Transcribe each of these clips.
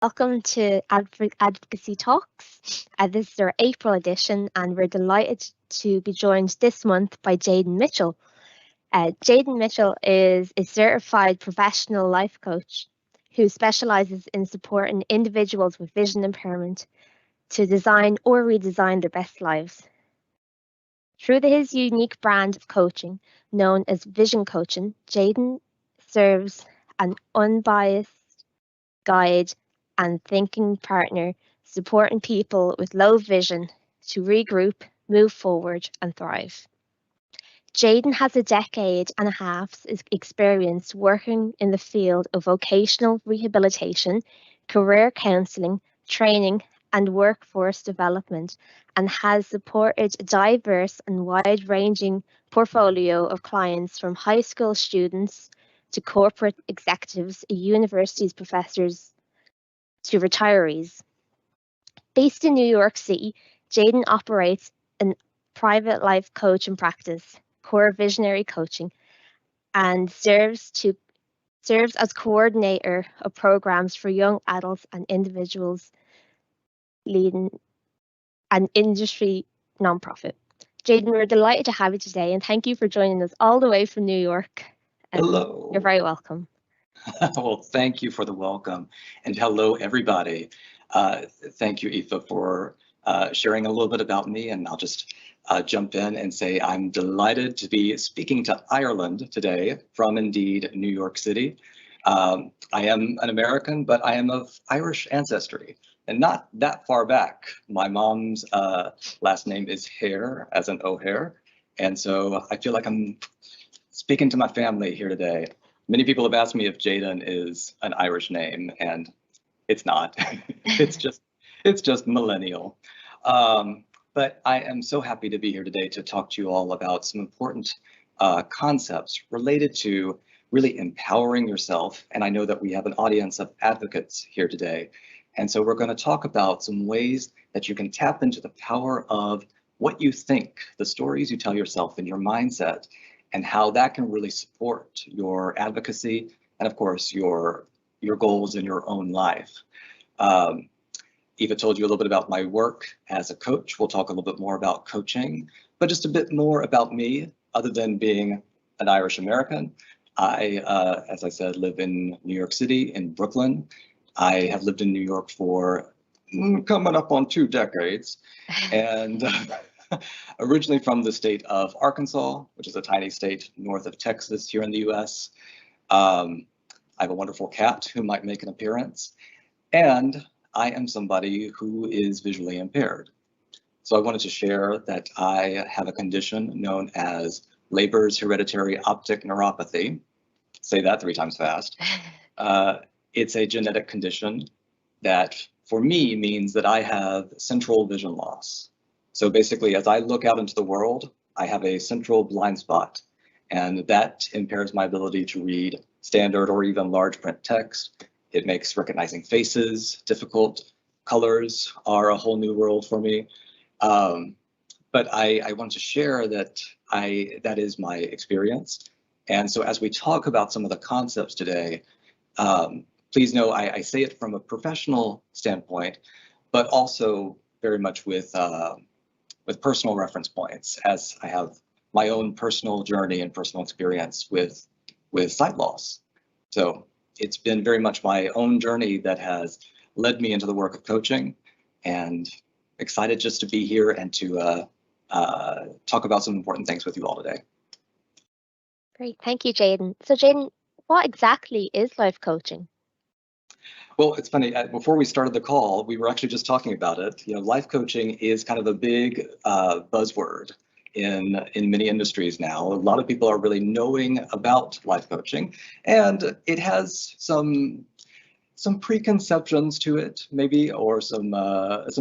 Welcome to Advocacy Talks. This is our April edition, and we're delighted to be joined this month by Jaydan Mitchell. Jaydan Mitchell is a certified professional life coach who specialises in supporting individuals with vision impairment to design or redesign their best lives. Through his unique brand of coaching, known as vision coaching, Jayden serves an unbiased guide and thinking partner, supporting people with low vision to regroup, move forward, and thrive. Jayden has a decade and a half's experience working in the field of vocational rehabilitation, career counselling, training, and workforce development, and has supported a diverse and wide-ranging portfolio of clients from high school students to corporate executives, universities professors, to retirees. Based in New York City, Jayden operates a private life coaching practice, Core Visionary Coaching, and serves as coordinator of programs for young adults and individuals leading an industry nonprofit. Jayden, we're delighted to have you today, and thank you for joining us all the way from New York. Hello. You're very welcome. Well, thank you for the welcome, and hello, everybody. Thank you, Aoife, for sharing a little bit about me, and I'll just jump in and say I'm delighted to be speaking to Ireland today from, indeed, New York City. I am an American, but I am of Irish ancestry, and not that far back. My mom's last name is Hare, as in O'Hare, and so I feel like I'm speaking to my family here today. Many people have asked me if Jayden is an Irish name, and it's not. it's just millennial. But I am so happy to be here today to talk to you all about some important concepts related to really empowering yourself. And I know that we have an audience of advocates here today. And so we're going to talk about some ways that you can tap into the power of what you think, the stories you tell yourself, and your mindset, and how that can really support your advocacy and, of course, your goals in your own life. Eva told you a little bit about my work as a coach. We'll talk a little bit more about coaching, but just a bit more about me. Other than being an Irish American, I, as I said, live in New York City, in Brooklyn. I have lived in New York for coming up on 2 decades, and originally from the state of Arkansas, which is a tiny state north of Texas here in the US. I have a wonderful cat who might make an appearance, and I am somebody who is visually impaired. So I wanted to share that I have a condition known as Leber's hereditary optic neuropathy. Say that 3 times fast. It's a genetic condition that, for me, means that I have central vision loss. So basically, as I look out into the world, I have a central blind spot, and that impairs my ability to read standard or even large print text. It makes recognizing faces difficult. Colors are a whole new world for me. But I want to share that that is my experience. And so as we talk about some of the concepts today, please know I say it from a professional standpoint, but also very much with personal reference points, as I have my own personal journey and personal experience with sight loss. So it's been very much my own journey that has led me into the work of coaching, and excited just to be here and to talk about some important things with you all today. Great, thank you, Jayden. So Jayden, what exactly is life coaching? Well, it's funny, before we started the call, we were actually just talking about it. You know, life coaching is kind of a big buzzword in many industries now. A lot of people are really knowing about life coaching, and it has some preconceptions to it, maybe, or some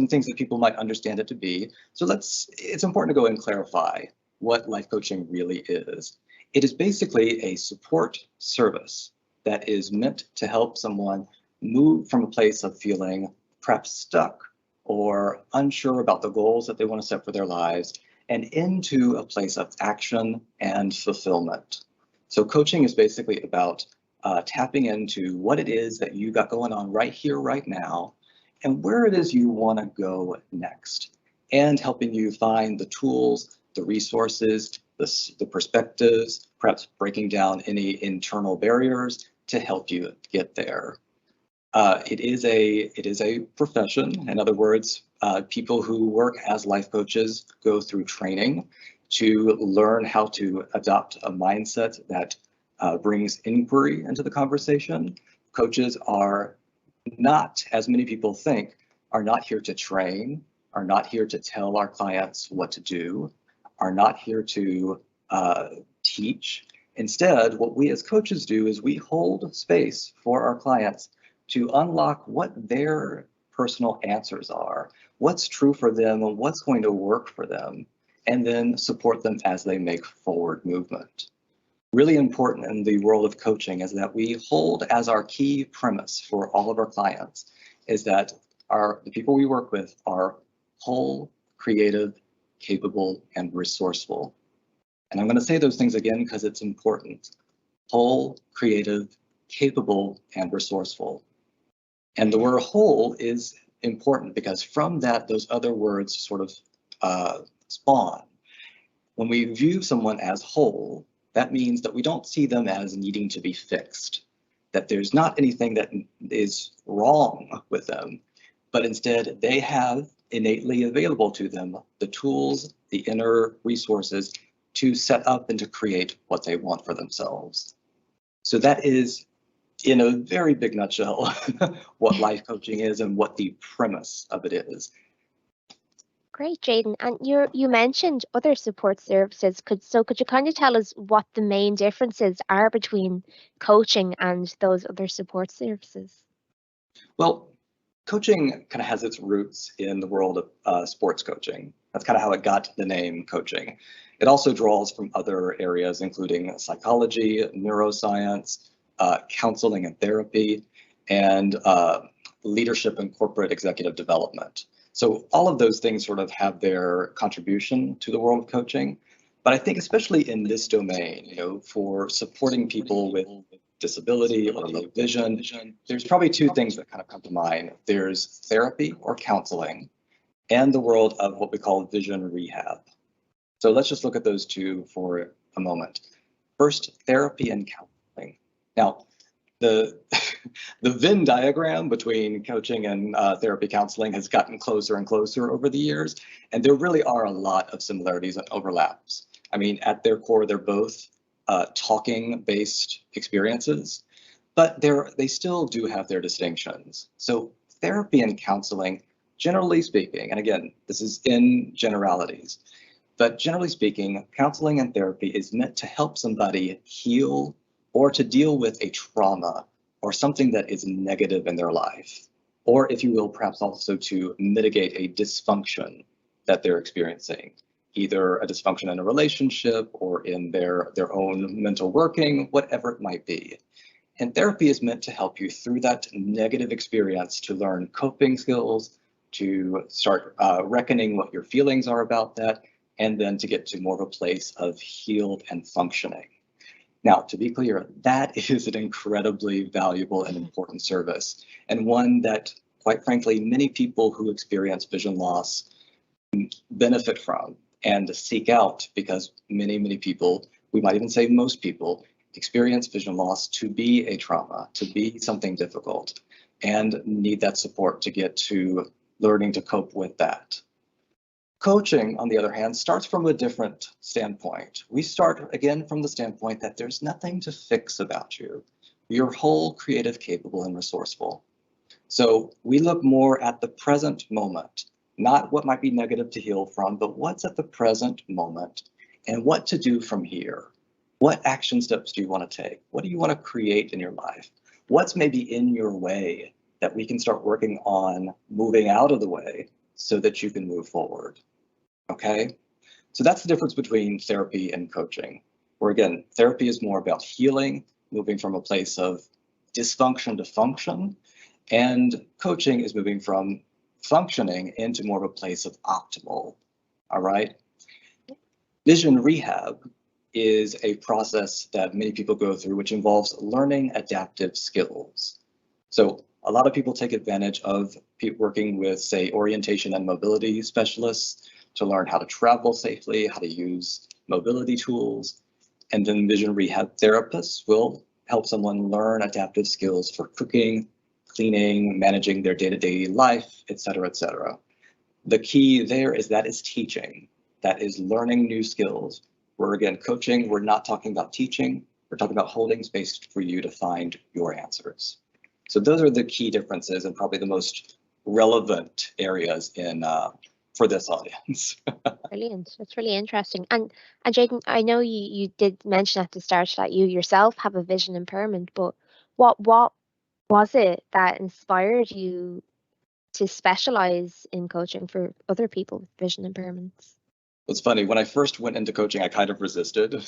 things that people might understand it to be. So it's important to go and clarify what life coaching really is. It is basically a support service that is meant to help someone move from a place of feeling perhaps stuck or unsure about the goals that they want to set for their lives, and into a place of action and fulfillment. So coaching is basically about tapping into what it is that you got going on right here, right now, and where it is you want to go next, and helping you find the tools, the resources, the perspectives, perhaps breaking down any internal barriers to help you get there. It is a profession. In other words, people who work as life coaches go through training to learn how to adopt a mindset that brings inquiry into the conversation. Coaches are not, as many people think, are not here to train, are not here to tell our clients what to do, are not here to teach. Instead, what we as coaches do is we hold space for our clients to unlock what their personal answers are, what's true for them, and what's going to work for them, and then support them as they make forward movement. Really important in the world of coaching is that we hold as our key premise for all of our clients is that the people we work with are whole, creative, capable, and resourceful. And I'm going to say those things again because it's important. Whole, creative, capable, and resourceful. And the word whole is important because from that, those other words sort of spawn. When we view someone as whole, that means that we don't see them as needing to be fixed, that there's not anything that is wrong with them, but instead they have innately available to them the tools, the inner resources to set up and to create what they want for themselves. So that is, in a very big nutshell, what life coaching is and what the premise of it is. Great, Jayden. And you mentioned other support services. Could you kind of tell us what the main differences are between coaching and those other support services? Well, coaching kind of has its roots in the world of sports coaching. That's kind of how it got the name coaching. It also draws from other areas, including psychology, neuroscience, counseling and therapy, and leadership and corporate executive development. So all of those things sort of have their contribution to the world of coaching. But I think especially in this domain, for supporting people with disability or low vision, there's probably two things that kind of come to mind. There's therapy or counseling and the world of what we call vision rehab. So let's just look at those two for a moment. First, therapy and counseling. Now, the Venn diagram between coaching and therapy counseling has gotten closer and closer over the years, and there really are a lot of similarities and overlaps. I mean, at their core, they're both talking-based experiences, but they still do have their distinctions. So therapy and counseling, generally speaking, and again, this is in generalities, but generally speaking, counseling and therapy is meant to help somebody heal or to deal with a trauma or something that is negative in their life, or if you will, perhaps also to mitigate a dysfunction that they're experiencing, either a dysfunction in a relationship or in their own mental working, whatever it might be. And therapy is meant to help you through that negative experience to learn coping skills, to start reckoning what your feelings are about that, and then to get to more of a place of healed and functioning. Now, to be clear, that is an incredibly valuable and important service, and one that, quite frankly, many people who experience vision loss benefit from and seek out, because many people, we might even say most people, experience vision loss to be a trauma, to be something difficult, and need that support to get to learning to cope with that. Coaching, on the other hand, starts from a different standpoint. We start, again, from the standpoint that there's nothing to fix about you. You're whole, creative, capable, and resourceful. So we look more at the present moment, not what might be negative to heal from, but what's at the present moment and what to do from here. What action steps do you want to take? What do you want to create in your life? What's maybe in your way that we can start working on moving out of the way so that you can move forward? Okay, so that's the difference between therapy and coaching, where again, therapy is more about healing, moving from a place of dysfunction to function, and coaching is moving from functioning into more of a place of optimal. All right. Vision rehab is a process that many people go through, which involves learning adaptive skills. So a lot of people take advantage of working with, say, orientation and mobility specialists to learn how to travel safely, how to use mobility tools. And then vision rehab therapists will help someone learn adaptive skills for cooking, cleaning, managing their day-to-day life, et cetera, et cetera. The key there is that is teaching. That is learning new skills. We're again coaching. We're not talking about teaching. We're talking about holding space for you to find your answers. So those are the key differences and probably the most relevant areas in for this audience. Brilliant. That's really interesting. And Jayden, I know you did mention at the start that you yourself have a vision impairment, but what was it that inspired you to specialize in coaching for other people with vision impairments? It's funny, when I first went into coaching, I kind of resisted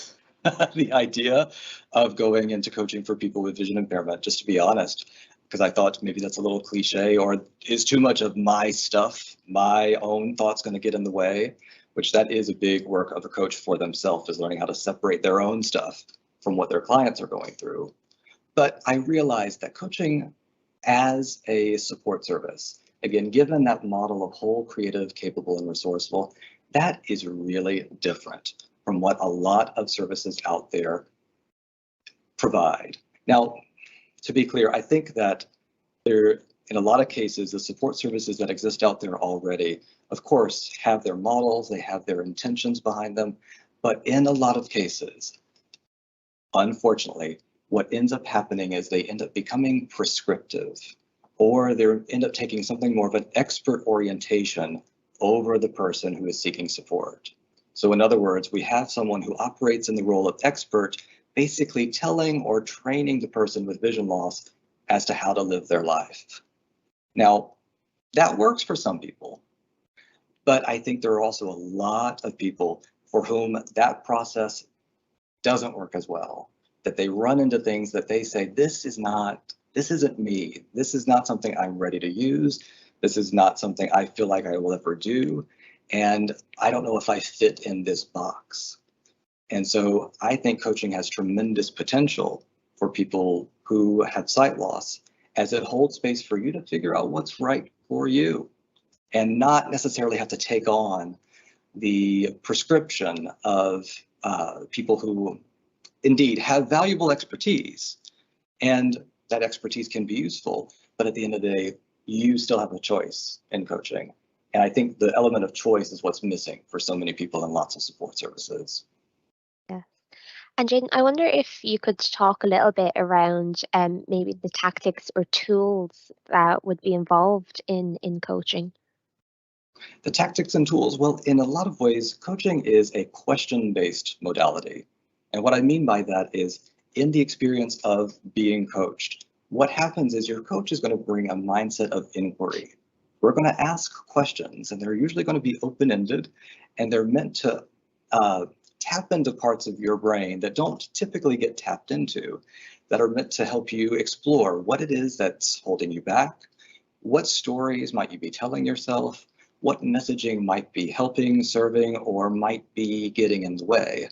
the idea of going into coaching for people with vision impairment, just to be honest, because I thought maybe that's a little cliche or is too much of my stuff, my own thoughts going to get in the way, which that is a big work of a coach for themselves, is learning how to separate their own stuff from what their clients are going through. But I realized that coaching as a support service, again, given that model of whole, creative, capable, and resourceful, that is really different from what a lot of services out there provide. Now, to be clear, I think that there, in a lot of cases, the support services that exist out there already, of course, have their models, they have their intentions behind them, but in a lot of cases, unfortunately, what ends up happening is they end up becoming prescriptive, or they end up taking something more of an expert orientation over the person who is seeking support. So in other words, we have someone who operates in the role of expert, basically telling or training the person with vision loss as to how to live their life. Now, that works for some people, but I think there are also a lot of people for whom that process doesn't work as well, that they run into things that they say, this isn't me. This is not something I'm ready to use. This is not something I feel like I will ever do. And I don't know if I fit in this box. And so I think coaching has tremendous potential for people who have sight loss, as it holds space for you to figure out what's right for you and not necessarily have to take on the prescription of people who indeed have valuable expertise. And that expertise can be useful, but at the end of the day, you still have a choice in coaching. And I think the element of choice is what's missing for so many people in lots of support services. Yeah. And Jayden, I wonder if you could talk a little bit around maybe the tactics or tools that would be involved in coaching. The tactics and tools, well, in a lot of ways, coaching is a question-based modality. And what I mean by that is, in the experience of being coached, what happens is your coach is going to bring a mindset of inquiry. We're going to ask questions, and they're usually going to be open-ended, and they're meant to tap into parts of your brain that don't typically get tapped into, that are meant to help you explore what it is that's holding you back, what stories might you be telling yourself, what messaging might be helping, serving, or might be getting in the way.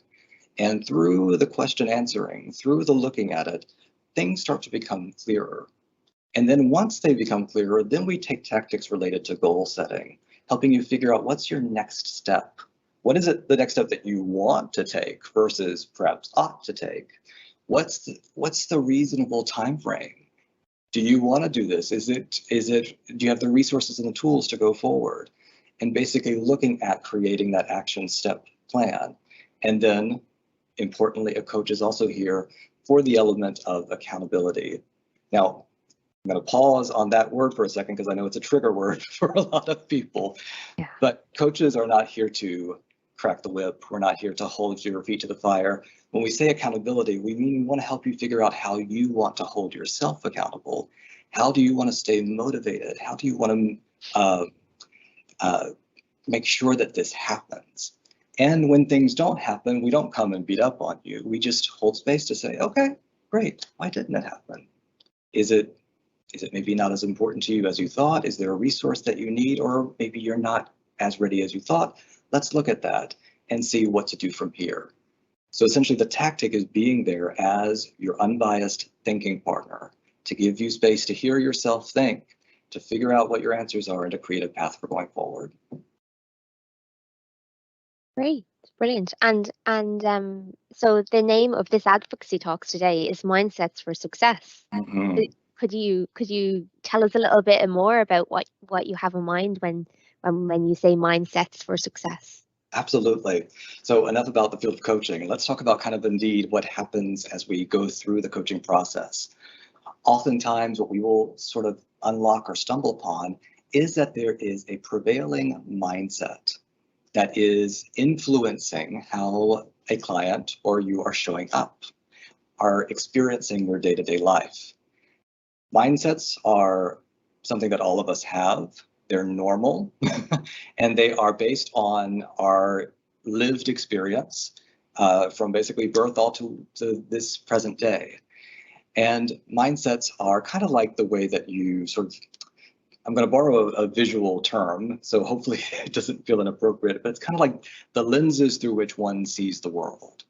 And through the question answering, through the looking at it, things start to become clearer. And then once they become clearer, then we take tactics related to goal setting, helping you figure out what's your next step. What is it, the next step that you want to take versus perhaps ought to take? What's the reasonable time frame? Do you want to do this? Do you have the resources and the tools to go forward? And basically looking at creating that action step plan. And then importantly, a coach is also here for the element of accountability. Now, I'm going to pause on that word for a second because I know it's a trigger word for a lot of people. Yeah. But coaches are not here to crack the whip. We're not here to hold your feet to the fire. When we say accountability, we mean we want to help you figure out how you want to hold yourself accountable. How do you want to stay motivated? How do you want to make sure that this happens? And when things don't happen, we don't come and beat up on you. We just hold space to say, okay, great. Why didn't it happen? Is it maybe not as important to you as you thought? Is there a resource that you need? Or maybe you're not as ready as you thought? Let's look at that and see what to do from here. So essentially the tactic is being there as your unbiased thinking partner, to give you space to hear yourself think, to figure out what your answers are, and to create a path for going forward. Great, brilliant. And so the name of this advocacy talks today is Mindsets for Success. Mm-hmm. Could you tell us a little bit more about what you have in mind when you say mindsets for success? Absolutely. So enough about the field of coaching. Let's talk about kind of indeed what happens as we go through the coaching process. Oftentimes what we will sort of unlock or stumble upon is that there is a prevailing mindset that is influencing how a client or you are showing up, are experiencing your day-to-day life. Mindsets are something that all of us have. They're normal, and they are based on our lived experience from basically birth all to this present day. And mindsets are kind of like the way that you sort of, I'm going to borrow a visual term, so hopefully it doesn't feel inappropriate, but it's kind of like the lenses through which one sees the world.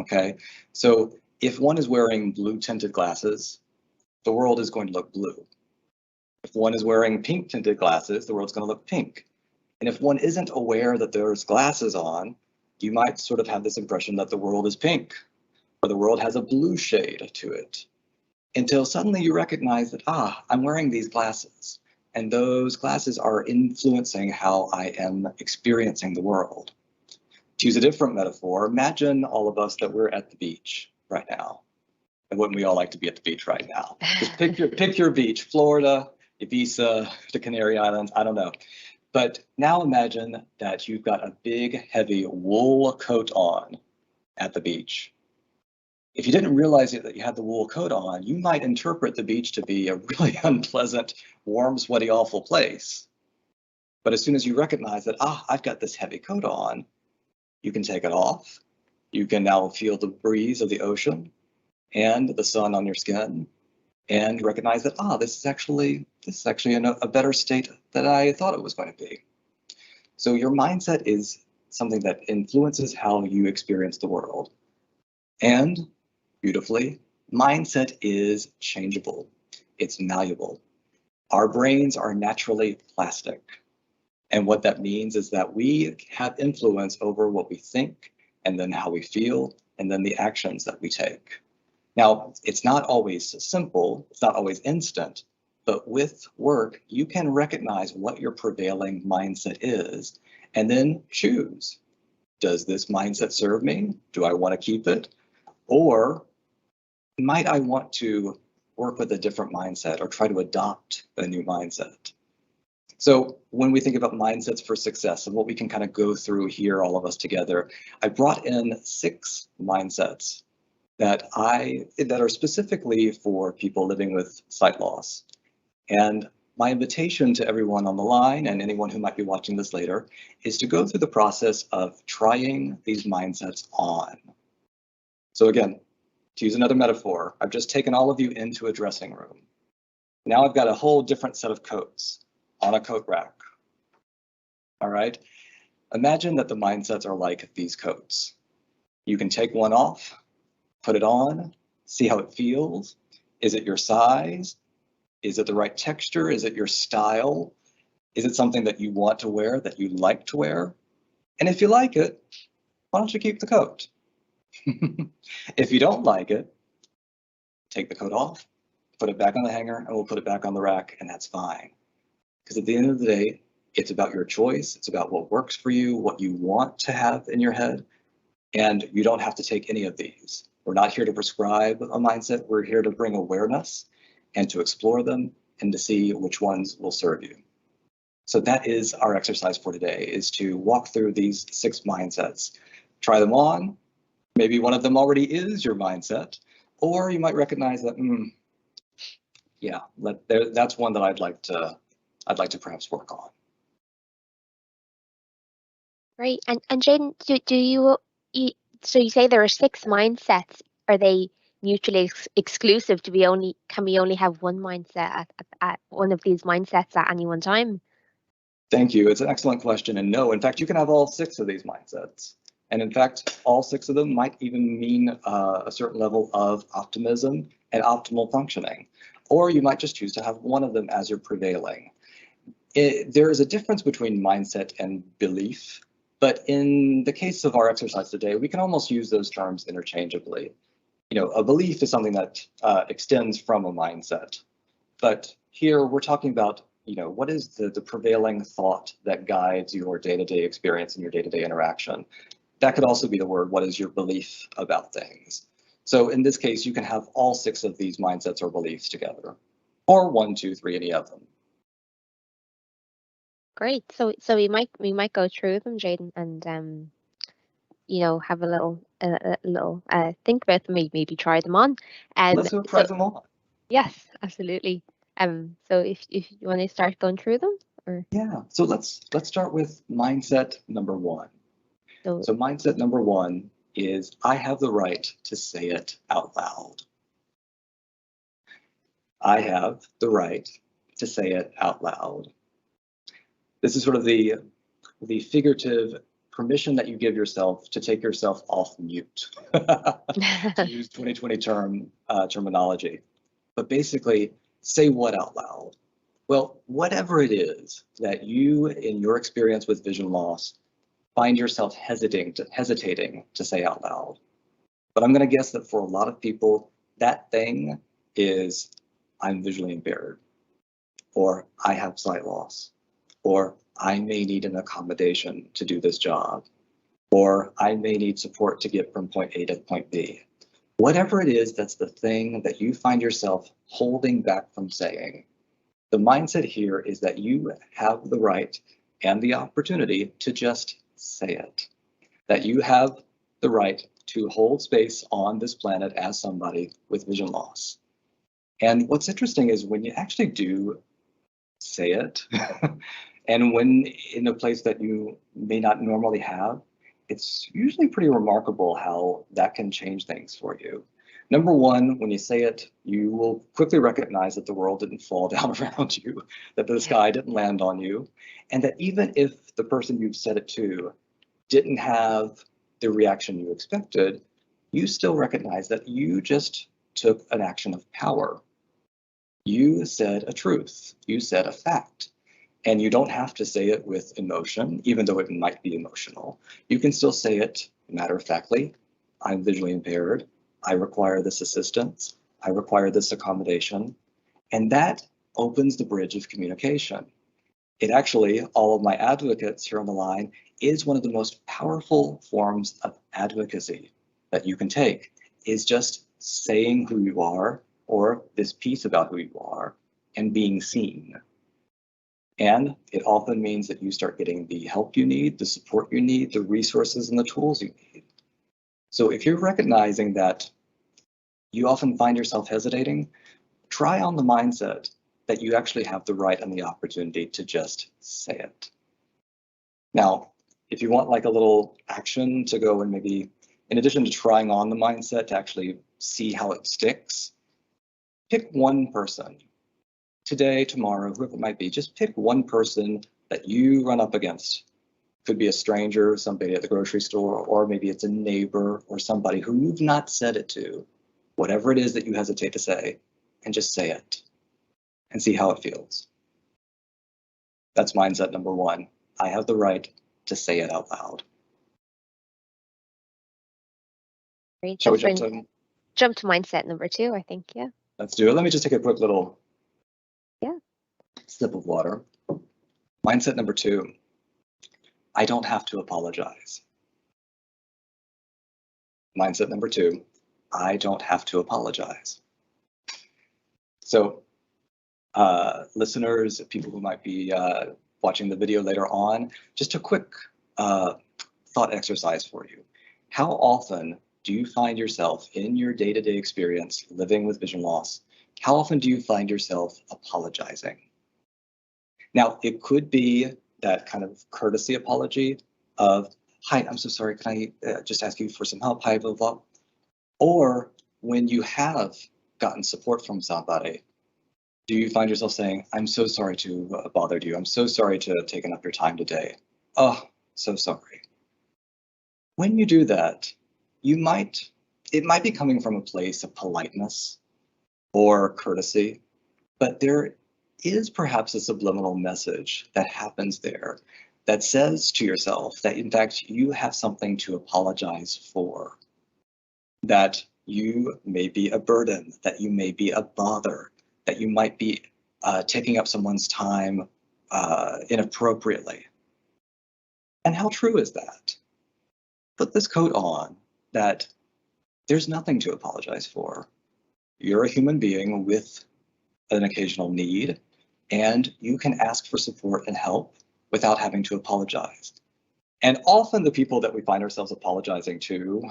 Okay, so if one is wearing blue tinted glasses, the world is going to look blue. If one is wearing pink tinted glasses, the world's going to look pink. And if one isn't aware that there's glasses on, you might sort of have this impression that the world is pink, or the world has a blue shade to it, until suddenly you recognize that, I'm wearing these glasses, and those glasses are influencing how I am experiencing the world. To use a different metaphor, imagine all of us that we're at the beach right now. And wouldn't we all like to be at the beach right now? Just pick your beach, Florida, Ibiza, the Canary Islands, I don't know. But now imagine that you've got a big, heavy wool coat on at the beach. If you didn't realize that you had the wool coat on, you might interpret the beach to be a really unpleasant, warm, sweaty, awful place. But as soon as you recognize that, I've got this heavy coat on, you can take it off. You can now feel the breeze of the ocean and the sun on your skin, and recognize that, this is actually a better state than I thought it was going to be. So your mindset is something that influences how you experience the world. And beautifully, mindset is changeable. It's malleable. Our brains are naturally plastic. And what that means is that we have influence over what we think, and then how we feel, and then the actions that we take. Now, it's not always simple, it's not always instant, but with work, you can recognize what your prevailing mindset is and then choose. Does this mindset serve me? Do I want to keep it? Or might I want to work with a different mindset or try to adopt a new mindset? So when we think about mindsets for success and what we can kind of go through here, all of us together, I brought in 6 mindsets that are specifically for people living with sight loss. And my invitation to everyone on the line and anyone who might be watching this later is to go through the process of trying these mindsets on. So again, to use another metaphor, I've just taken all of you into a dressing room. Now I've got a whole different set of coats on a coat rack. All right. Imagine that the mindsets are like these coats. You can take one off, put it on, see how it feels. Is it your size? Is it the right texture? Is it your style? Is it something that you want to wear, that you like to wear? And if you like it, why don't you keep the coat? If you don't like it, take the coat off, put it back on the hanger, and we'll put it back on the rack, and that's fine. Because at the end of the day, it's about your choice. It's about what works for you, what you want to have in your head. And you don't have to take any of these. We're not here to prescribe a mindset. We're here to bring awareness and to explore them and to see which ones will serve you. So that is our exercise for today, is to walk through these 6 mindsets. Try them on. Maybe one of them already is your mindset, or you might recognize that, that's one that I'd like to perhaps work on. Great. And Jayden, do you so you say there are 6 mindsets. Are they mutually exclusive? Can we only have one mindset at one of these mindsets at any one time? Thank you. It's an excellent question. And no, in fact, you can have all 6 of these mindsets. And in fact, all 6 of them might even mean a certain level of optimism and optimal functioning. Or you might just choose to have one of them as your prevailing. There is a difference between mindset and belief, but in the case of our exercise today, we can almost use those terms interchangeably. A belief is something that extends from a mindset. But here we're talking about, what is the prevailing thought that guides your day-to-day experience and your day-to-day interaction? That could also be the word, what is your belief about things? So in this case, you can have all 6 of these mindsets or beliefs together, or 1, 2, 3, any of them. Great. So we might go through them, Jayden, and have a little think about them, maybe try them on. Let's try them on. Yes, absolutely. So if you want to start going through them, or yeah. So let's start with mindset number 1. So mindset number 1 is I have the right to say it out loud. I have the right to say it out loud. This is sort of the figurative permission that you give yourself to take yourself off mute, to use 2020 terminology. But basically, say what out loud? Well, whatever it is that you, in your experience with vision loss, find yourself hesitating to say out loud. But I'm going to guess that for a lot of people, that thing is I'm visually impaired, or I have sight loss, or I may need an accommodation to do this job, or I may need support to get from point A to point B. Whatever it is, that's the thing that you find yourself holding back from saying. The mindset here is that you have the right and the opportunity to just say it. That you have the right to hold space on this planet as somebody with vision loss. And what's interesting is when you actually do say it, and when in a place that you may not normally have, it's usually pretty remarkable how that can change things for you. Number 1, when you say it, you will quickly recognize that the world didn't fall down around you, that the sky didn't land on you, and that even if the person you've said it to didn't have the reaction you expected, you still recognize that you just took an action of power. You said a truth, you said a fact, and you don't have to say it with emotion, even though it might be emotional. You can still say it matter-of-factly. I'm visually impaired. I require this assistance. I require this accommodation. And that opens the bridge of communication. It actually, all of my advocates here on the line, is one of the most powerful forms of advocacy that you can take, is just saying who you are, or this piece about who you are, and being seen. And it often means that you start getting the help you need, the support you need, the resources and the tools you need. So if you're recognizing that you often find yourself hesitating, try on the mindset that you actually have the right and the opportunity to just say it. Now, if you want like a little action to go and maybe, in addition to trying on the mindset to actually see how it sticks, pick one person. Today, tomorrow, whoever it might be, just pick one person that you run up against. Could be a stranger, somebody at the grocery store, or maybe it's a neighbor or somebody who you've not said it to. Whatever it is that you hesitate to say, and just say it and see how it feels. That's mindset number 1. I have the right to say it out loud. Great. Shall we jump to mindset number 2, I think, yeah. Let's do it. Let me just take a quick little sip of water. Mindset number 2. I don't have to apologize. Mindset number 2. I don't have to apologize. So listeners, people who might be watching the video later on, just a quick thought exercise for you. How often do you find yourself in your day-to-day experience living with vision loss? How often do you find yourself apologizing? Now, it could be that kind of courtesy apology of, hi, I'm so sorry, can I just ask you for some help? Hi, blah, blah. Or when you have gotten support from somebody, do you find yourself saying, I'm so sorry to have bothered you. I'm so sorry to have taken up your time today. Oh, so sorry. When you do that, it might be coming from a place of politeness or courtesy, but there is perhaps a subliminal message that happens there that says to yourself that in fact you have something to apologize for, that you may be a burden, that you may be a bother, that you might be taking up someone's time inappropriately. And how true is that? Put this coat on that there's nothing to apologize for. You're a human being with an occasional need, and you can ask for support and help without having to apologize. And often the people that we find ourselves apologizing to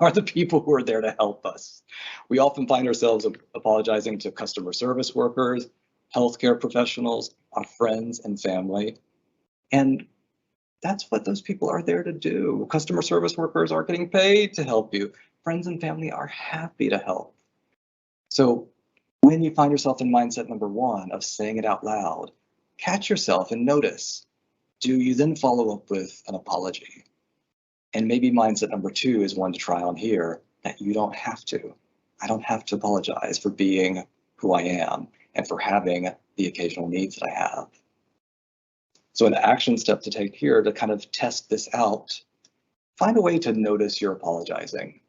are the people who are there to help us. We often find ourselves apologizing to customer service workers, healthcare professionals, our friends and family. And that's what those people are there to do. Customer service workers are getting paid to help you. Friends and family are happy to help. So when you find yourself in mindset number one of saying it out loud, catch yourself and notice, do you then follow up with an apology? And maybe mindset number two is one to try on here, that you don't have to. I don't have to apologize for being who I am and for having the occasional needs that I have. So an action step to take here to kind of test this out, find a way to notice you're apologizing.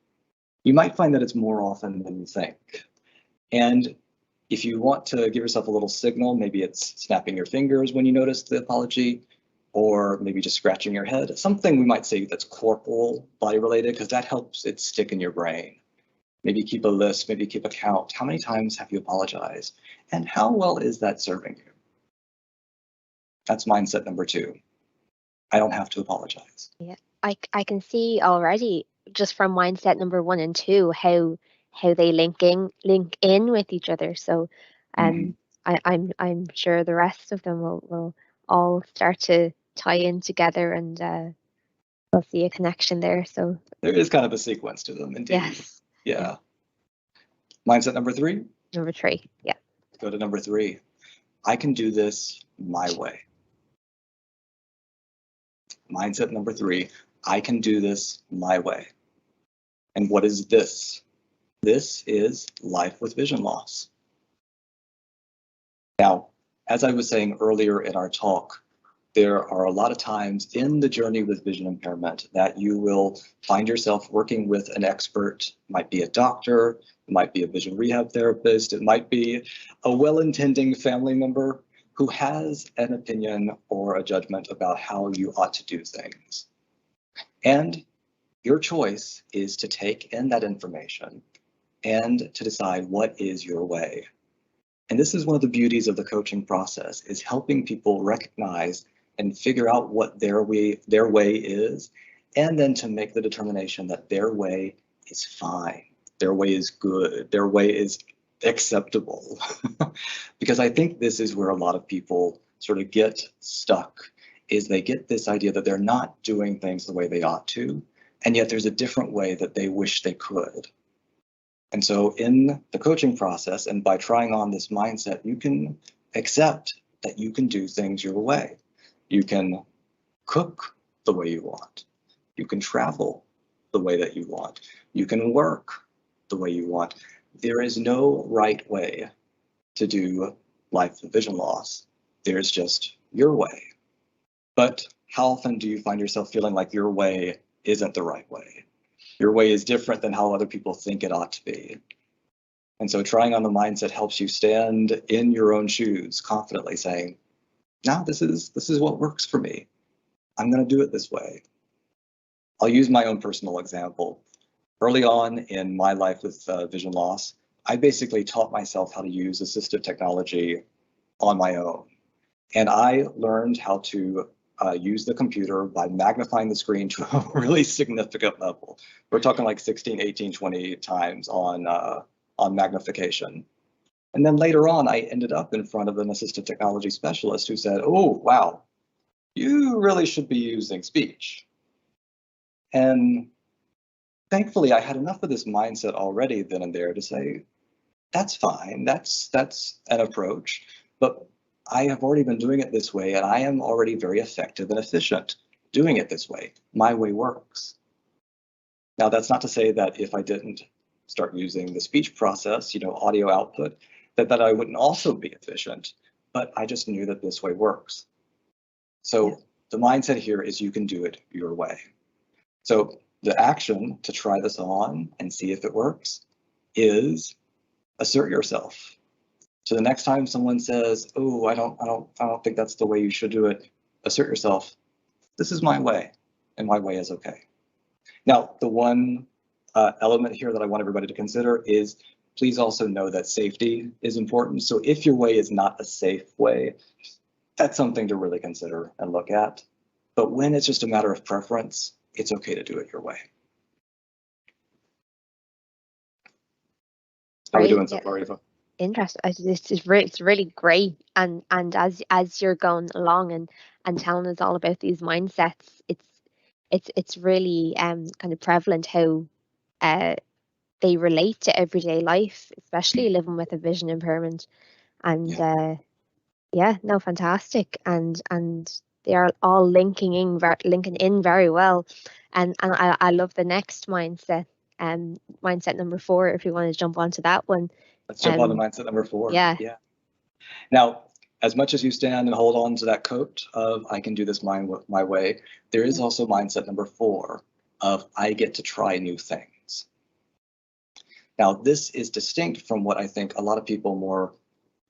You might find that it's more often than you think. And if you want to give yourself a little signal, maybe it's snapping your fingers when you notice the apology, or maybe just scratching your head, something we might say that's corporal, body related, because that helps it stick in your brain. Maybe keep a list, maybe keep a count. How many times have you apologized? And how well is that serving you? That's mindset number two. I don't have to apologize. Yeah, I can see already just from mindset number one and two how they link in with each other. So I'm sure the rest of them will all start to tie in together, and we'll see a connection there. So There is kind of a sequence to them, indeed. yes. Yeah. Mindset number three. Number three. Yeah. Go to number three. I can do this my way. Mindset number three. I can do this my way. And what is this? This is life with vision loss. Now, as I was saying earlier in our talk, there are a lot of times in the journey with vision impairment that you will find yourself working with an expert. It might be a doctor, it might be a vision rehab therapist, it might be a well-intending family member who has an opinion or a judgment about how you ought to do things. And your choice is to take in that information and to decide what is your way. And this is one of the beauties of the coaching process, is helping people recognize and figure out what their way is, and then to make the determination that their way is fine, their way is good, their way is acceptable. Because I think this is where a lot of people sort of get stuck, is they get this idea that they're not doing things the way they ought to, and yet there's a different way that they wish they could. And so in the coaching process, and by trying on this mindset, you can accept that you can do things your way. You can cook the way you want. You can travel the way that you want. You can work the way you want. There is no right way to do life with vision loss. There's just your way. But how often do you find yourself feeling like your way isn't the right way? Your way is different than how other people think it ought to be. And so trying on the mindset helps you stand in your own shoes, confidently saying, no, this is what works for me. I'm going to do it this way. I'll use my own personal example. Early on in my life with vision loss, I basically taught myself how to use assistive technology on my own. And I learned how to use the computer by magnifying the screen to a really significant level. We're talking like 16, 18, 20 times on magnification. And then later on, I ended up in front of an assistive technology specialist who said, oh, wow, you really should be using speech. And thankfully, I had enough of this mindset already then and there to say, that's fine, that's an approach, but I have already been doing it this way, and I am already very effective and efficient doing it this way. My way works. Now, that's not to say that if I didn't start using the speech process, audio output, that I wouldn't also be efficient, but I just knew that this way works. So the mindset here is you can do it your way. So the action to try this on and see if it works is assert yourself. So the next time someone says, "Oh, I don't think that's the way you should do it," assert yourself. This is my way, and my way is okay. Now, the one element here that I want everybody to consider is please also know that safety is important. So if your way is not a safe way, that's something to really consider and look at. But when it's just a matter of preference, it's okay to do it your way. How are we doing so far, Eva? Interesting. It's really great. And as you're going along and telling us all about these mindsets, it's really kind of prevalent how they relate to everyday life, especially living with a vision impairment. And fantastic. And they are all linking in very well. And I love the next mindset, mindset number 4, if you want to jump onto that one. Let's jump on to mindset number 4. Yeah. Now, as much as you stand and hold on to that coat of I can do this my way, there is also mindset number 4 of I get to try new things. Now, this is distinct from what I think a lot of people more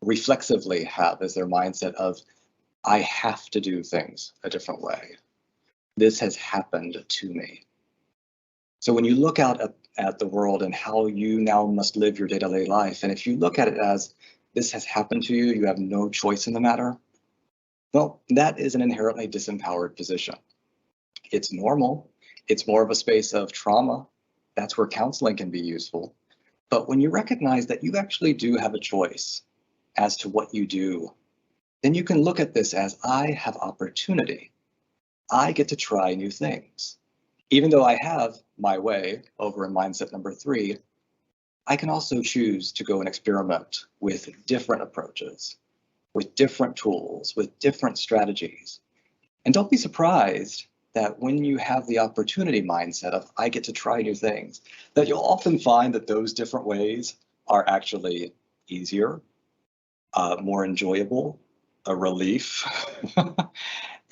reflexively have as their mindset of I have to do things a different way. This has happened to me. So when you look out at the world and how you now must live your day-to-day life, and if you look at it as this has happened to you, you have no choice in the matter, well, that is an inherently disempowered position. It's normal. It's more of a space of trauma. That's where counseling can be useful. But when you recognize that you actually do have a choice as to what you do, then you can look at this as I have opportunity. I get to try new things. Even though I have my way over in mindset number 3, I can also choose to go and experiment with different approaches, with different tools, with different strategies. And don't be surprised that when you have the opportunity mindset of I get to try new things, that you'll often find that those different ways are actually easier, more enjoyable, a relief.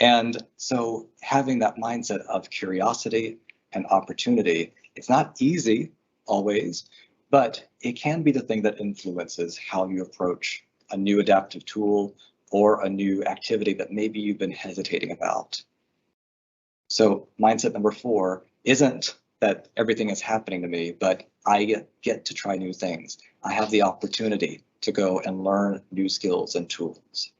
And so having that mindset of curiosity and opportunity, it's not easy always, but it can be the thing that influences how you approach a new adaptive tool or a new activity that maybe you've been hesitating about. So mindset number 4 isn't that everything is happening to me, but I get to try new things. I have the opportunity to go and learn new skills and tools.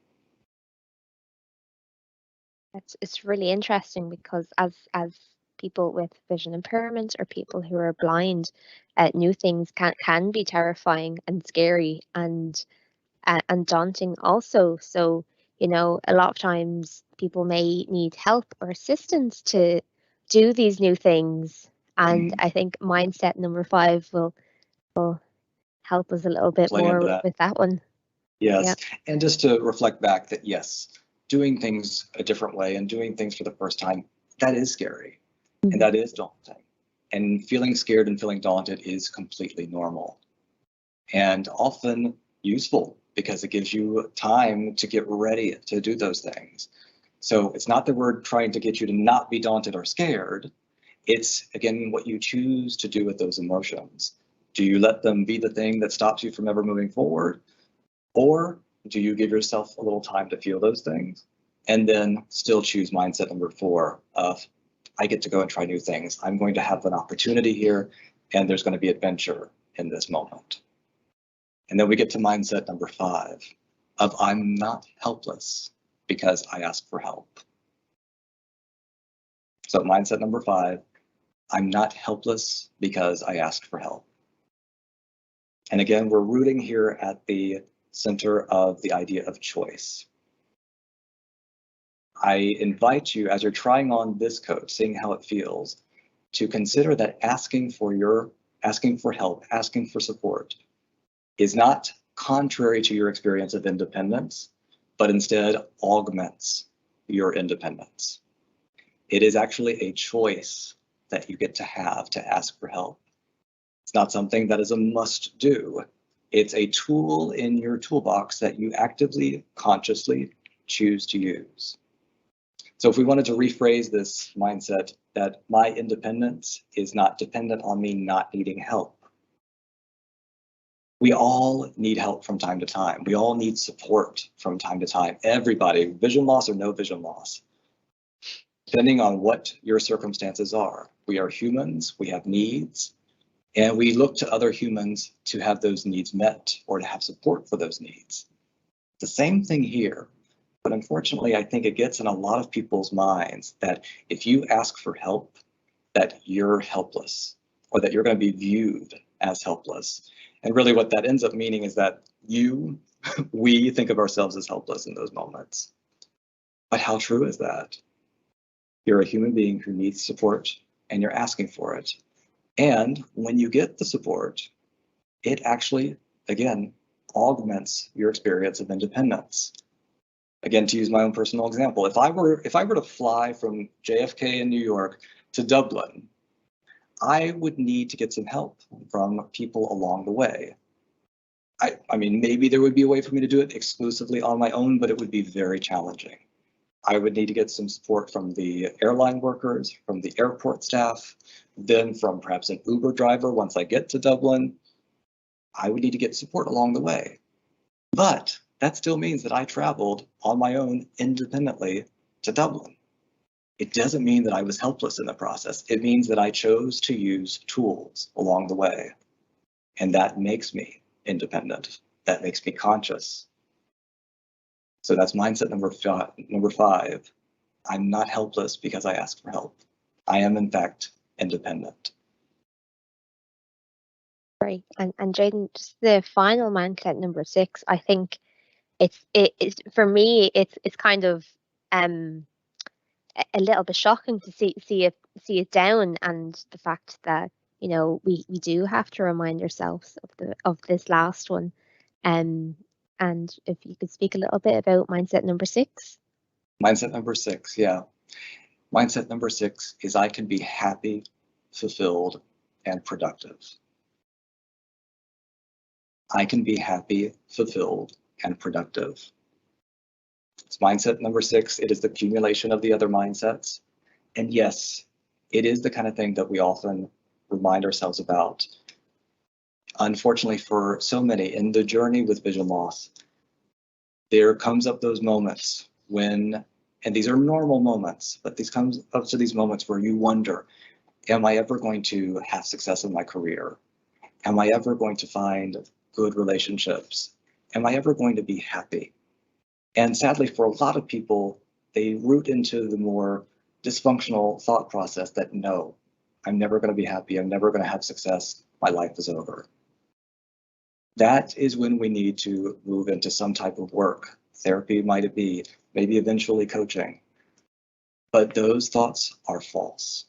It's really interesting because as people with vision impairment or people who are blind, new things can be terrifying and scary and daunting also. So, a lot of times people may need help or assistance to do these new things. And I think mindset number 5 will help us a little bit more with that one. Yes, yeah. And just to reflect back that yes, doing things a different way and doing things for the first time, that is scary and that is daunting. And feeling scared and feeling daunted is completely normal and often useful because it gives you time to get ready to do those things. So it's not that we're trying to get you to not be daunted or scared. It's, again, what you choose to do with those emotions. Do you let them be the thing that stops you from ever moving forward? Or do you give yourself a little time to feel those things and then still choose mindset number 4 of I get to go and try new things. I'm going to have an opportunity here and there's going to be adventure in this moment. And then we get to mindset number 5 of I'm not helpless because I ask for help. So mindset number 5, I'm not helpless because I asked for help. And again, we're rooting here at the center of the idea of choice. I invite you, as you're trying on this coat, seeing how it feels, to consider that asking for help, asking for support is not contrary to your experience of independence, but instead augments your independence. It is actually a choice that you get to have to ask for help. It's not something that is a must do. It's a tool in your toolbox that you actively, consciously choose to use. So if we wanted to rephrase this mindset that my independence is not dependent on me not needing help. We all need help from time to time. We all need support from time to time. Everybody, vision loss or no vision loss, depending on what your circumstances are. We are humans, we have needs, and we look to other humans to have those needs met or to have support for those needs. The same thing here, but unfortunately, I think it gets in a lot of people's minds that if you ask for help, that you're helpless or that you're going to be viewed as helpless. And really what that ends up meaning is that we think of ourselves as helpless in those moments. But how true is that? You're a human being who needs support and you're asking for it. And when you get the support, it actually, again, augments your experience of independence. Again, to use my own personal example, if I were to fly from JFK in New York to Dublin, I would need to get some help from people along the way. I mean, maybe there would be a way for me to do it exclusively on my own, but it would be very challenging. I would need to get some support from the airline workers, from the airport staff, then from perhaps an Uber driver once I get to Dublin. I would need to get support along the way. But that still means that I traveled on my own independently to Dublin. It doesn't mean that I was helpless in the process. It means that I chose to use tools along the way. And that makes me independent. That makes me conscious. So that's mindset number five. I'm not helpless because I asked for help. I am, in fact, independent. Great. And Jayden, just the final mindset number 6, I think it's for me, it's kind of a little bit shocking to see it down, and the fact that, you know, we do have to remind ourselves of this last one. And if you could speak a little bit about mindset number 6. Mindset number 6, yeah. Mindset number 6 is I can be happy, fulfilled, and productive. I can be happy, fulfilled, and productive. It's mindset number 6. It is the accumulation of the other mindsets. And yes, it is the kind of thing that we often remind ourselves about. Unfortunately, for so many in the journey with vision loss, there comes up those moments when, and these are normal moments, but these comes up to these moments where you wonder, am I ever going to have success in my career? Am I ever going to find good relationships? Am I ever going to be happy? And sadly, for a lot of people, they root into the more dysfunctional thought process that no, I'm never going to be happy. I'm never going to have success. My life is over. That is when we need to move into some type of work. Therapy might it be, maybe eventually coaching. But those thoughts are false.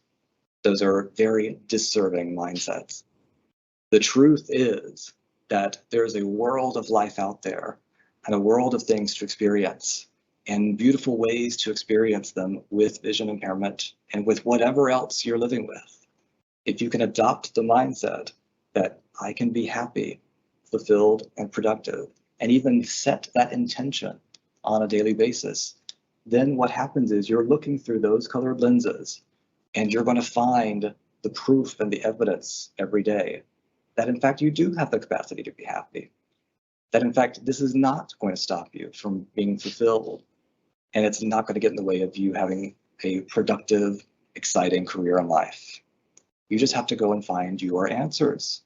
Those are very disserving mindsets. The truth is that there's a world of life out there and a world of things to experience and beautiful ways to experience them with vision impairment and with whatever else you're living with. If you can adopt the mindset that I can be happy, fulfilled, and productive, and even set that intention on a daily basis, then what happens is you're looking through those colored lenses and you're going to find the proof and the evidence every day that in fact you do have the capacity to be happy. That in fact this is not going to stop you from being fulfilled, and it's not going to get in the way of you having a productive, exciting career in life. You just have to go and find your answers.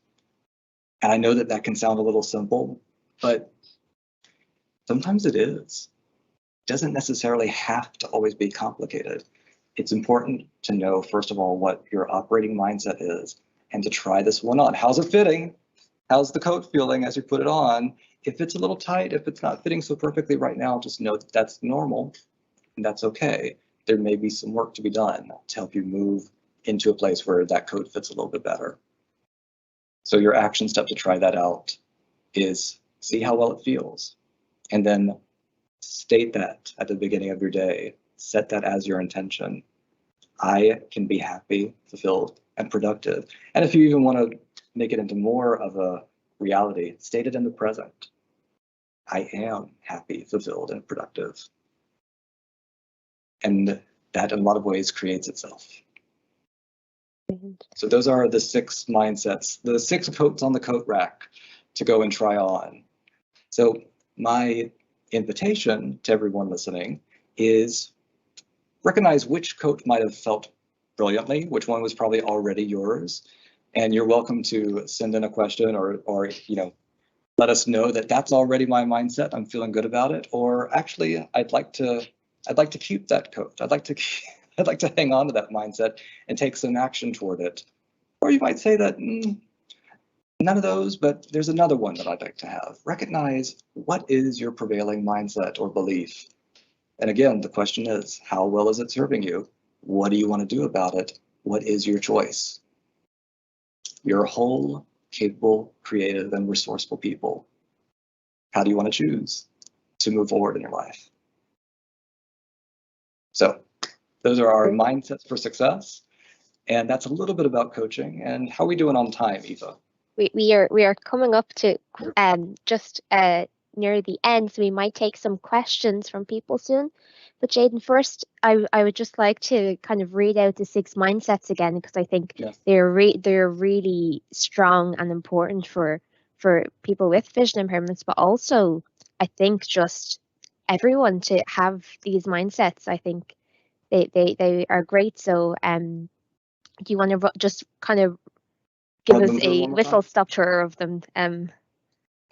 And I know that that can sound a little simple, but sometimes it is. It doesn't necessarily have to always be complicated. It's important to know, first of all, what your operating mindset is and to try this one on. How's it fitting? How's the coat feeling as you put it on? If it's a little tight, if it's not fitting so perfectly right now, just know that that's normal and that's okay. There may be some work to be done to help you move into a place where that coat fits a little bit better. So your action step to try that out is see how well it feels, and then state that at the beginning of your day. Set that as your intention. I can be happy, fulfilled, and productive. And if you even want to make it into more of a reality, state it in the present. I am happy, fulfilled, and productive. And that in a lot of ways creates itself. So those are the 6 mindsets, the 6 coats on the coat rack to go and try on. So my invitation to everyone listening is recognize which coat might have felt brilliantly, which one was probably already yours. And you're welcome to send in a question or let us know that that's already my mindset. I'm feeling good about it. Or actually, I'd like to keep that coat. I'd like to hang on to that mindset and take some action toward it. Or you might say that none of those, but there's another one that I'd like to have. Recognize what is your prevailing mindset or belief. And again, the question is, how well is it serving you? What do you want to do about it? What is your choice? You're whole, capable, creative, and resourceful people. How do you want to choose to move forward in your life? So those are our mindsets for success. And that's a little bit about coaching. And how are we doing on time, Eva? We are coming up to just near the end, so we might take some questions from people soon. But Jayden, first, I would just like to kind of read out the 6 mindsets again, because I think they're really strong and important for people with vision impairments, but also I think just everyone to have these mindsets. I think they are great. So do you want to just kind of give us a whistle-stop tour of them?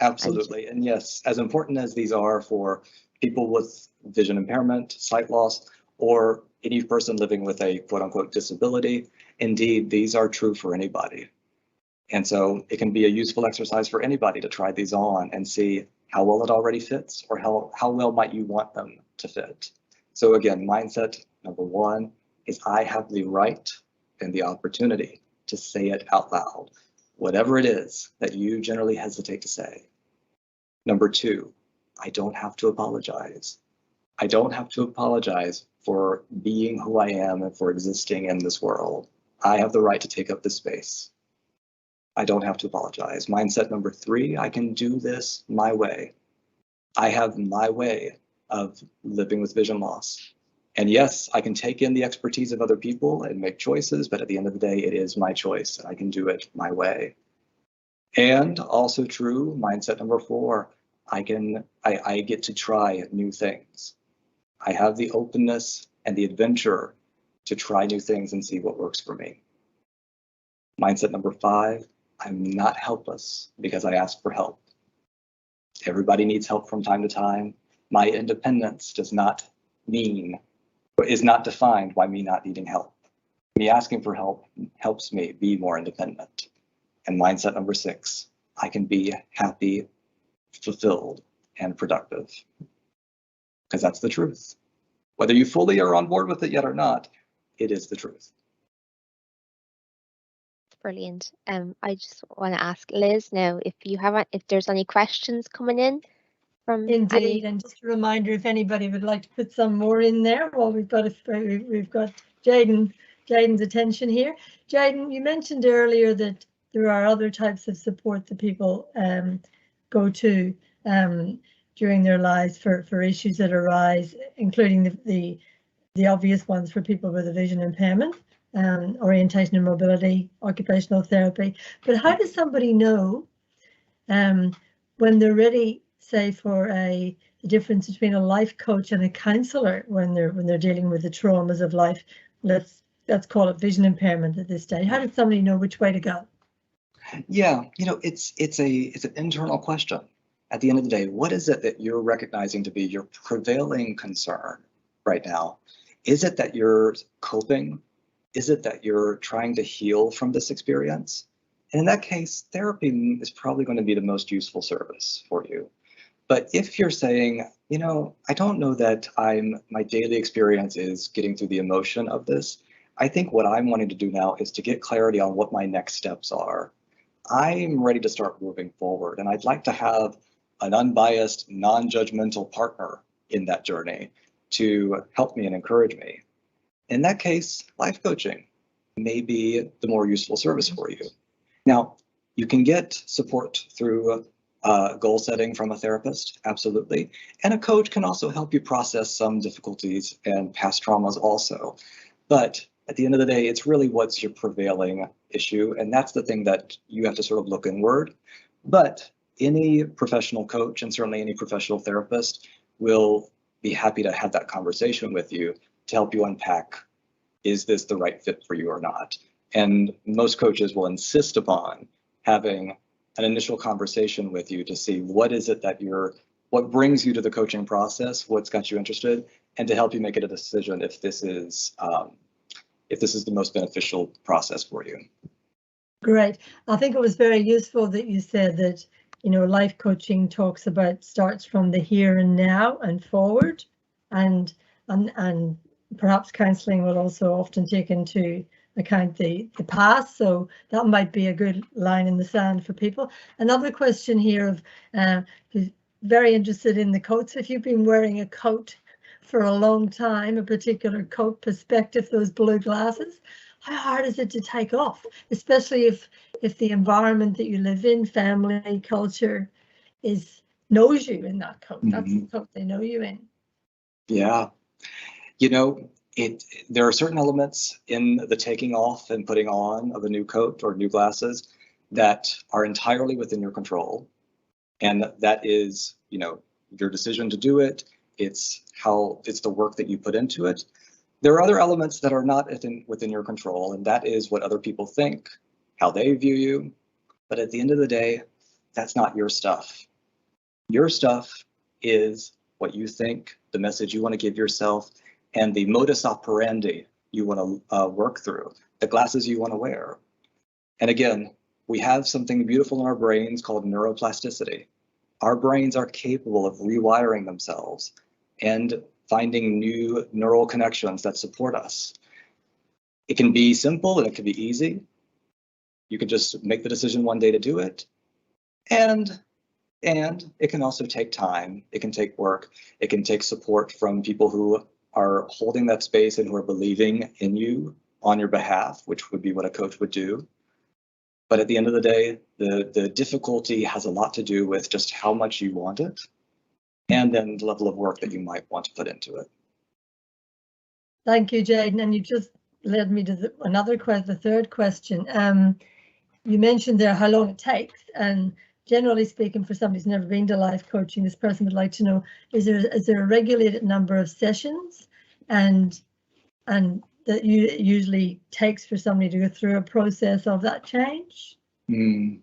Absolutely. And yes, as important as these are for people with vision impairment, sight loss, or any person living with a quote-unquote disability, indeed, these are true for anybody. And so it can be a useful exercise for anybody to try these on and see how well it already fits, or how well might you want them to fit. So again, mindset number 1 is I have the right and the opportunity to say it out loud, whatever it is that you generally hesitate to say. Number 2, I don't have to apologize. I don't have to apologize for being who I am and for existing in this world. I have the right to take up this space. I don't have to apologize. Mindset number 3, I can do this my way. I have my way of living with vision loss. And yes, I can take in the expertise of other people and make choices, but at the end of the day, it is my choice and I can do it my way. And also true, mindset number 4, I get to try new things. I have the openness and the adventure to try new things and see what works for me. Mindset number 5, I'm not helpless because I ask for help. Everybody needs help from time to time. My independence is not defined by me not needing help. Me asking for help helps me be more independent. And mindset number 6, I can be happy, fulfilled, and productive. Because that's the truth. Whether you fully are on board with it yet or not, it is the truth. Brilliant. I just want to ask Liz now if there's any questions coming in from Indeed, and just a reminder, if anybody would like to put some more in there, well, we've got Jayden's attention here. Jayden, you mentioned earlier that there are other types of support that people go to during their lives for issues that arise, including the obvious ones for people with a vision impairment, orientation and mobility, occupational therapy. But how does somebody know when they're ready, say, for the difference between a life coach and a counsellor when they're dealing with the traumas of life? Let's call it vision impairment at this stage. How does somebody know which way to go? Yeah, it's an internal question. At the end of the day, what is it that you're recognizing to be your prevailing concern right now? Is it that you're coping? Is it that you're trying to heal from this experience? And in that case, therapy is probably going to be the most useful service for you. But if you're saying, I don't know that my daily experience is getting through the emotion of this, I think what I'm wanting to do now is to get clarity on what my next steps are. I'm ready to start moving forward, and I'd like to have an unbiased, non-judgmental partner in that journey to help me and encourage me. In that case, life coaching may be the more useful service for you. Now, you can get support through goal setting from a therapist, absolutely. And a coach can also help you process some difficulties and past traumas also. But at the end of the day, it's really what's your prevailing issue. And that's the thing that you have to sort of look inward. But any professional coach and certainly any professional therapist will be happy to have that conversation with you to help you unpack, is this the right fit for you or not? And most coaches will insist upon having an initial conversation with you to see what is it that what brings you to the coaching process, what's got you interested, and to help you make it a decision if this is the most beneficial process for you. Great. I think it was very useful that you said that, life coaching starts from the here and now and forward, and perhaps counselling will also often take into account the past, so that might be a good line in the sand for people. Another question here of who's very interested in the coats. If you've been wearing a coat for a long time, a particular coat, perspective, those blue glasses, how hard is it to take off, especially if the environment that you live in, family, culture, knows you in that coat? Mm-hmm. That's the coat they know you in. Yeah, there are certain elements in the taking off and putting on of a new coat or new glasses that are entirely within your control, and that is, your decision to do it. It's the work that you put into it. There are other elements that are not within your control, and that is what other people think, how they view you. But at the end of the day, that's not your stuff. Your stuff is what you think, the message you want to give yourself, and the modus operandi you want to work through, the glasses you want to wear. And again, we have something beautiful in our brains called neuroplasticity. Our brains are capable of rewiring themselves and finding new neural connections that support us. It can be simple and it can be easy. You can just make the decision one day to do it. And it can also take time. It can take work. It can take support from people who are holding that space and who are believing in you on your behalf, which would be what a coach would do. But at the end of the day, the difficulty has a lot to do with just how much you want it, and then the level of work that you might want to put into it. Thank you, Jayden. And you just led me to the third question. You mentioned there how long it takes, and generally speaking, for somebody who's never been to life coaching, this person would like to know, is there a regulated number of sessions, and that usually takes for somebody to go through a process of that change? I'm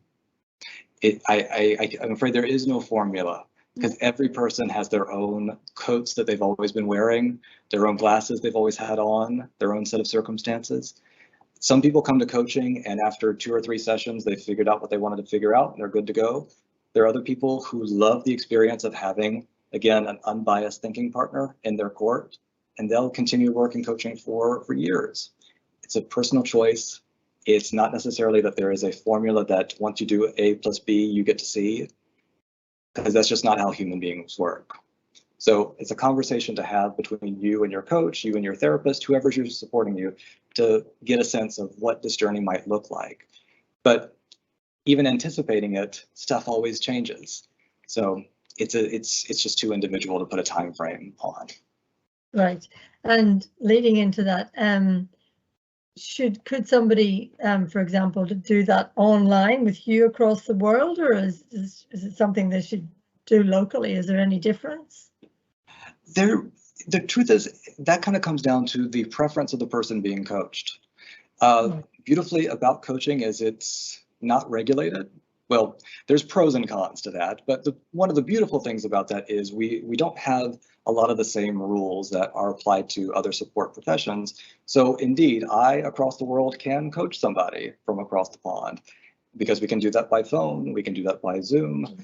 afraid there is no formula, because every person has their own coats that they've always been wearing, their own glasses they've always had on, their own set of circumstances. Some people come to coaching and after 2 or 3 sessions, they've figured out what they wanted to figure out and they're good to go. There are other people who love the experience of having, again, an unbiased thinking partner in their court, and they'll continue working coaching for years. It's a personal choice. It's not necessarily that there is a formula that once you do A plus B, you get to C, because that's just not how human beings work. So it's a conversation to have between you and your coach, you and your therapist, whoever's supporting you, to get a sense of what this journey might look like. But even anticipating it, stuff always changes. So it's just too individual to put a time frame on. Right. And leading into that, could somebody, for example, do that online with you across the world, or is it something they should do locally? Is there any difference? The truth is that kind of comes down to the preference of the person being coached. Beautifully about coaching is it's not regulated. Well, there's pros and cons to that, but one of the beautiful things about that is we don't have a lot of the same rules that are applied to other support professions. So indeed, I across the world can coach somebody from across the pond, because we can do that by phone, we can do that by Zoom.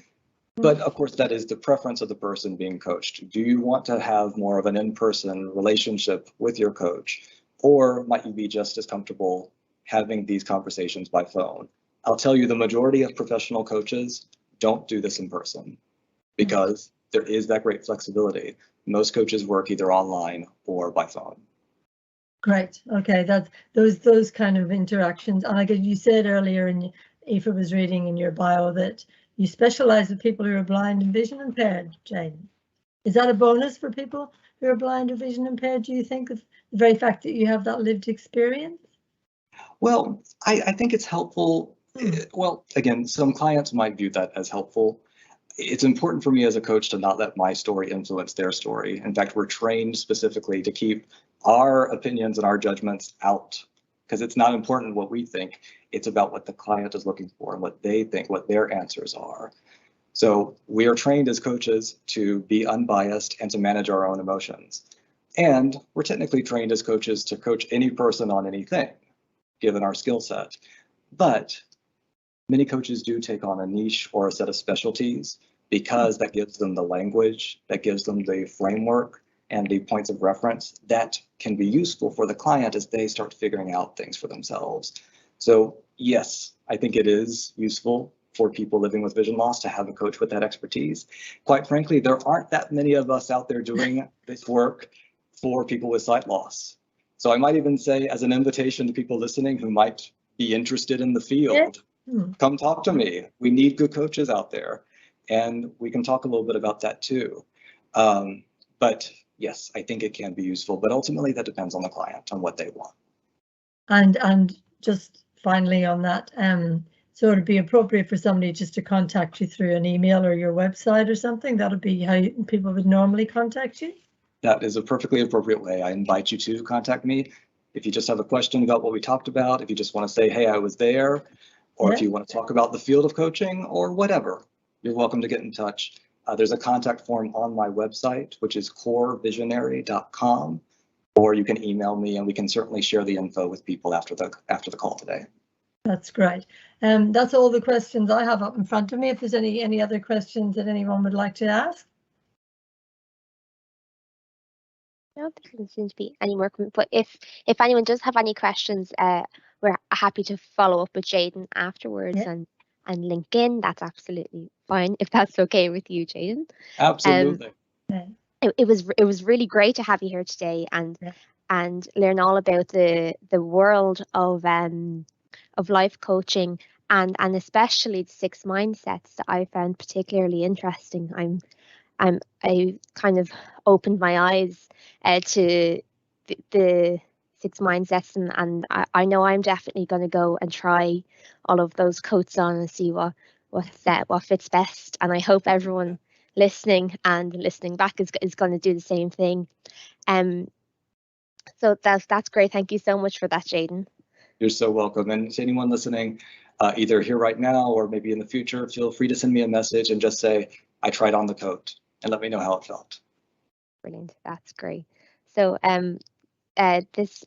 But of course, that is the preference of the person being coached. Do you want to have more of an in-person relationship with your coach, or might you be just as comfortable having these conversations by phone? I'll tell you, the majority of professional coaches don't do this in person because there is that great flexibility. Most coaches work either online or by phone. Great. Okay, that's those kind of interactions. And like you said earlier, and Aoife was reading in your bio that you specialise with people who are blind and vision impaired, Jane. Is that a bonus for people who are blind or vision impaired, do you think, of the very fact that you have that lived experience? Well, I think it's helpful. Well, again, some clients might view that as helpful. It's important for me as a coach to not let my story influence their story. In fact, we're trained specifically to keep our opinions and our judgments out, because it's not important what we think. It's about what the client is looking for and what they think, what their answers are. So we are trained as coaches to be unbiased and to manage our own emotions. And we're technically trained as coaches to coach any person on anything, given our skill set. But many coaches do take on a niche or a set of specialties because that gives them the language, that gives them the framework and the points of reference that can be useful for the client as they start figuring out things for themselves. So yes, I think it is useful for people living with vision loss to have a coach with that expertise. Quite frankly, there aren't that many of us out there doing this work for people with sight loss. So I might even say, as an invitation to people listening who might be interested in the field, come talk to me. We need good coaches out there, and we can talk a little bit about that too. But yes, I think it can be useful, but ultimately that depends on the client, on what they want. And just finally on that, so it'd be appropriate for somebody just to contact you through an email or your website or something. That would be how people would normally contact you. That is a perfectly appropriate way. I invite you to contact me. If you just have a question about what we talked about, if you just want to say, hey, I was there, or if you want to talk about the field of coaching or whatever, you're welcome to get in touch. There's a contact form on my website, which is corevisionary.com, or you can email me and we can certainly share the info with people after the call today. That's great. That's all the questions I have up in front of me. If there's any other questions that anyone would like to ask. No, there doesn't seem to be any more. But if anyone does have any questions, we're happy to follow up with Jayden afterwards and link in. That's absolutely fine if that's okay with you, Jayden. Absolutely. It was really great to have you here today and learn all about the world of life coaching and especially the 6 mindsets that I found particularly interesting. I kind of opened my eyes to the 6 mindsets, and I know I'm definitely going to go and try all of those quotes on and see what fits best. And I hope everyone listening and listening back is going to do the same thing. So that's great. Thank you so much for that, Jayden. You're so welcome. And to anyone listening, either here right now or maybe in the future, feel free to send me a message and just say, I tried on the coat, and let me know how it felt. Brilliant. That's great. So this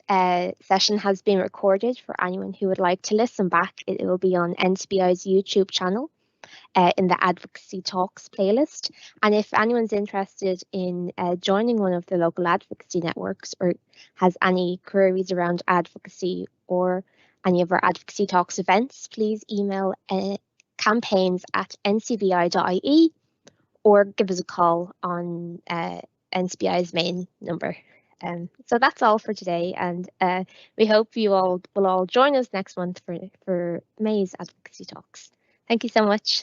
session has been recorded for anyone who would like to listen back. It will be on NCBI's YouTube channel in the Advocacy Talks playlist. And if anyone's interested in joining one of the local advocacy networks or has any queries around advocacy or any of our Advocacy Talks events, please email campaigns@ncbi.ie or give us a call on NCBI's main number. So that's all for today, and we hope you all will all join us next month for May's Advocacy Talks. Thank you so much.